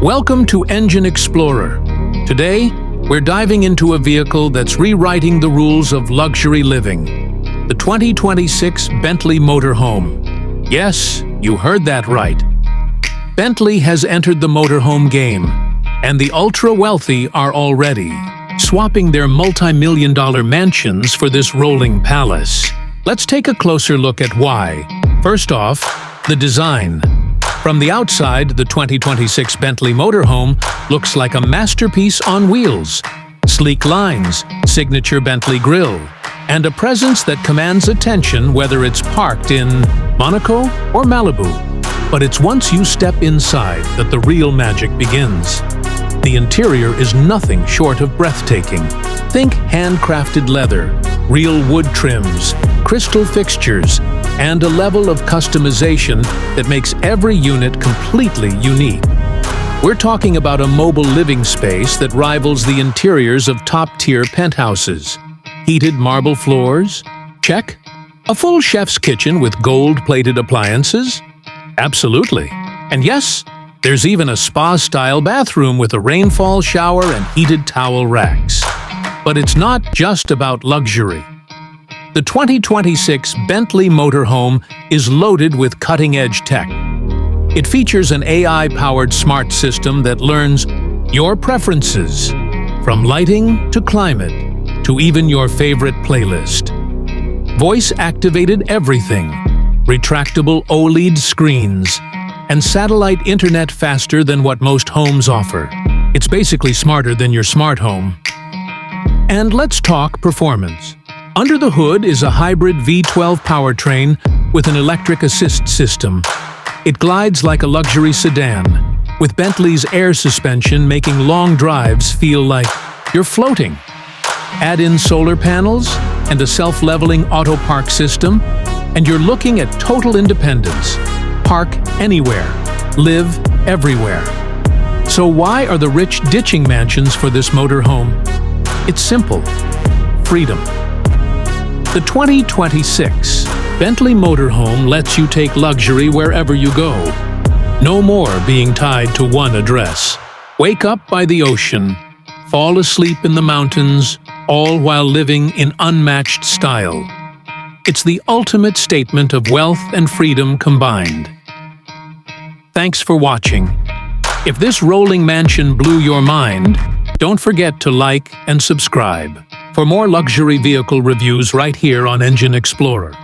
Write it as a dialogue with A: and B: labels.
A: Welcome to Engine Explorer. Today, we're diving into a vehicle that's rewriting the rules of luxury living. The 2026 Bentley Motorhome. Yes, you heard that right. Bentley has entered the motorhome game, and the ultra-wealthy are already swapping their multi-million-dollar mansions for this rolling palace. Let's take a closer look at why. First off, the design. From the outside, the 2026 Bentley Motorhome looks like a masterpiece on wheels. Sleek lines, signature Bentley grille, and a presence that commands attention whether it's parked in Monaco or Malibu. But it's once you step inside that the real magic begins. The interior is nothing short of breathtaking. Think handcrafted leather, real wood trims, crystal fixtures, and a level of customization that makes every unit completely unique. We're talking about a mobile living space that rivals the interiors of top-tier penthouses. Heated marble floors? Check. A full chef's kitchen with gold-plated appliances? Absolutely. And yes, there's even a spa-style bathroom with a rainfall shower and heated towel racks. But it's not just about luxury. The 2026 Bentley Motorhome is loaded with cutting-edge tech. It features an AI-powered smart system that learns your preferences, from lighting to climate, to even your favorite playlist. Voice-activated everything, retractable OLED screens, and satellite internet faster than what most homes offer. It's basically smarter than your smart home. And let's talk performance. Under the hood is a hybrid V12 powertrain with an electric assist system. It glides like a luxury sedan, with Bentley's air suspension making long drives feel like you're floating. Add in solar panels and a self-leveling auto park system, and you're looking at total independence. Park anywhere, live everywhere. So why are the rich ditching mansions for this motorhome? It's simple. Freedom. The 2026 Bentley Motorhome lets you take luxury wherever you go. No more being tied to one address. Wake up by the ocean, fall asleep in the mountains, all while living in unmatched style. It's the ultimate statement of wealth and freedom combined. Thanks for watching. If this rolling mansion blew your mind, don't forget to like and subscribe for more luxury vehicle reviews right here on Engine Explorer.